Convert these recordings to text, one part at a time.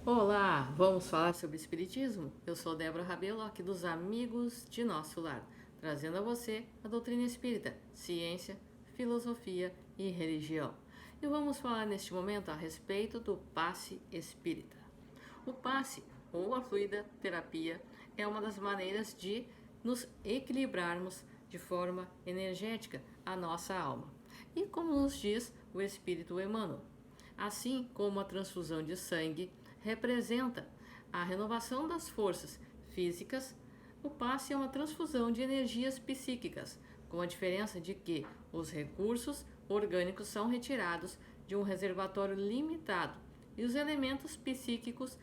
Olá, vamos falar sobre Espiritismo? Eu sou Débora Rabelo, aqui dos Amigos de Nosso Lar, trazendo a você a doutrina espírita, ciência, filosofia e religião. E vamos falar neste momento a respeito do passe espírita. O passe, ou a fluida terapia, é uma das maneiras de nos equilibrarmos de forma energética a nossa alma. E como nos diz o Espírito Emmanuel, assim como a transfusão de sangue representa a renovação das forças físicas, o passe é uma transfusão de energias psíquicas, com a diferença de que os recursos orgânicos são retirados de um reservatório limitado e os elementos psíquicos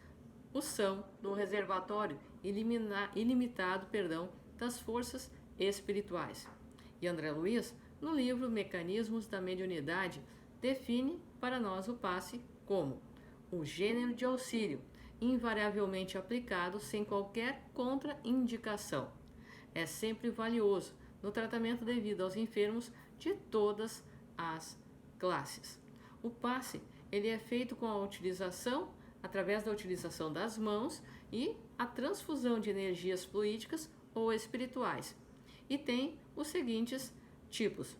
o são do reservatório ilimitado das forças espirituais. E André Luiz, no livro Mecanismos da Mediunidade, define para nós o passe como o gênero de auxílio, invariavelmente aplicado sem qualquer contraindicação. É sempre valioso no tratamento devido aos enfermos de todas as classes. O passe ele é feito com a utilização, através da utilização das mãos e a transfusão de energias fluídicas ou espirituais. E tem os seguintes tipos: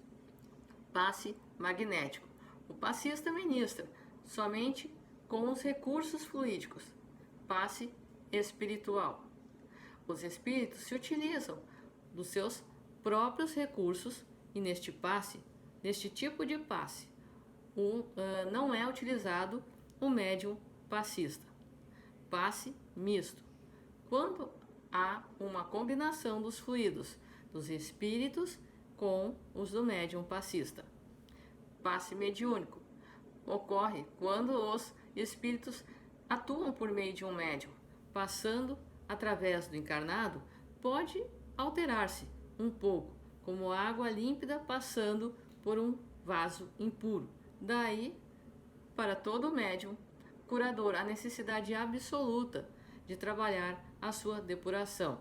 passe magnético. O passista ministra somente com os recursos fluídicos. Passe espiritual. Os espíritos se utilizam dos seus próprios recursos e neste tipo de passe, não é utilizado o médium passista. Passe misto. Quando há uma combinação dos fluidos dos espíritos com os do médium passista. Passe mediúnico. Ocorre quando os espíritos atuam por meio de um médium, passando através do encarnado, pode alterar-se um pouco, como água límpida passando por um vaso impuro. Daí, para todo médium curador, a necessidade absoluta de trabalhar a sua depuração,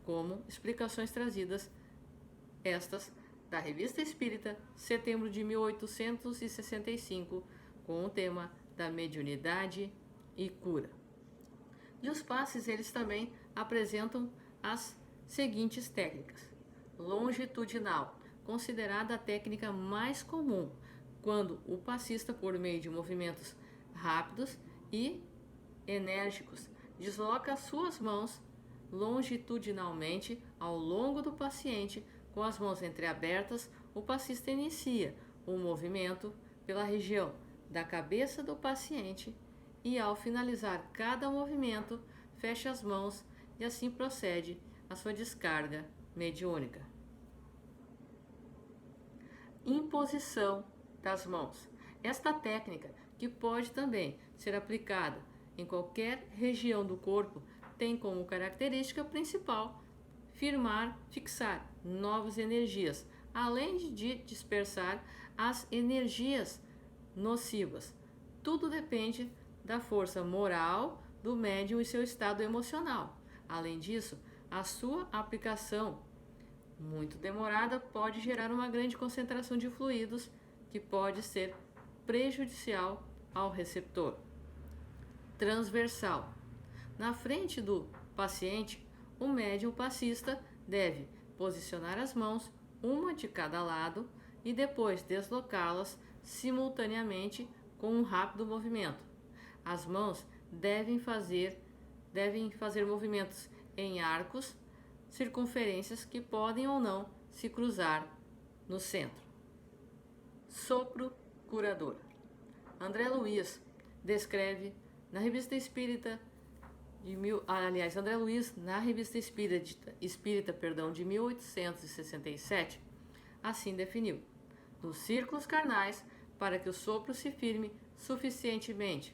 como explicações trazidas estas da Revista Espírita, setembro de 1865, com o tema da mediunidade e cura. E os passes, eles também apresentam as seguintes técnicas. Longitudinal, considerada a técnica mais comum, quando o passista, por meio de movimentos rápidos e enérgicos, desloca suas mãos longitudinalmente ao longo do paciente. Com as mãos entreabertas, o passista inicia o movimento pela região da cabeça do paciente e, ao finalizar cada movimento, fecha as mãos e assim procede a sua descarga mediúnica. Imposição das mãos. Esta técnica, que pode também ser aplicada em qualquer região do corpo, tem como característica principal fixar novas energias, além de dispersar as energias nocivas. Tudo depende da força moral do médium e seu estado emocional. Além disso, a sua aplicação muito demorada pode gerar uma grande concentração de fluidos que pode ser prejudicial ao receptor. Transversal. Na frente do paciente, o médium passista deve posicionar as mãos, uma de cada lado, e depois deslocá-las simultaneamente com um rápido movimento. As mãos devem fazer movimentos em arcos, circunferências que podem ou não se cruzar no centro. Sopro curador. André Luiz descreve na Revista Espírita André Luiz, na Revista Espírita de 1867, assim definiu: nos círculos carnais, para que o sopro se firme suficientemente,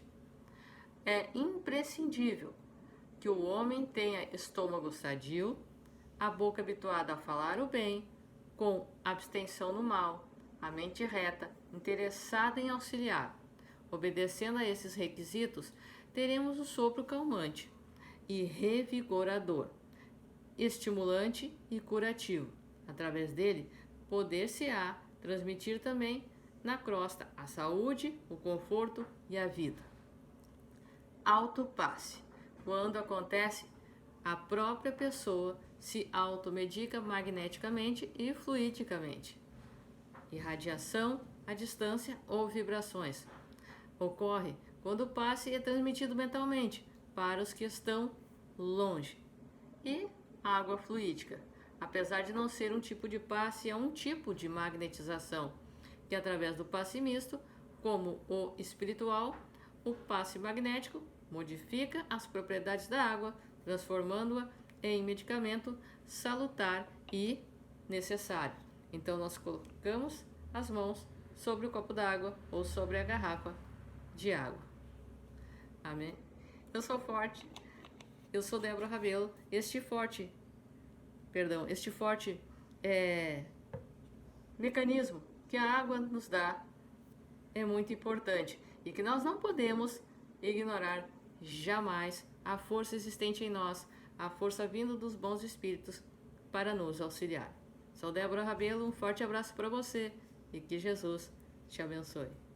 é imprescindível que o homem tenha estômago sadio, a boca habituada a falar o bem, com abstenção no mal, a mente reta, interessada em auxiliar. Obedecendo a esses requisitos, teremos o sopro calmante e revigorador, estimulante e curativo. Através dele, poder-se-á transmitir também na crosta a saúde, o conforto e a vida. autopasse. Quando acontece, a própria pessoa se automedica magneticamente e fluidicamente. Irradiação à distância ou vibrações. Ocorre quando o passe é transmitido mentalmente para os que estão longe. E água fluídica. Apesar de não ser um tipo de passe, é um tipo de magnetização, que através do passe misto, como o espiritual, o passe magnético modifica as propriedades da água, transformando-a em medicamento salutar e necessário. Então nós colocamos as mãos sobre o copo d'água ou sobre a garrafa de água. Amém? Eu sou forte. Eu sou Débora Rabelo. Este forte mecanismo que a água nos dá é muito importante e que nós não podemos ignorar jamais a força existente em nós, a força vinda dos bons espíritos para nos auxiliar. Sou Débora Rabelo, um forte abraço para você e que Jesus te abençoe.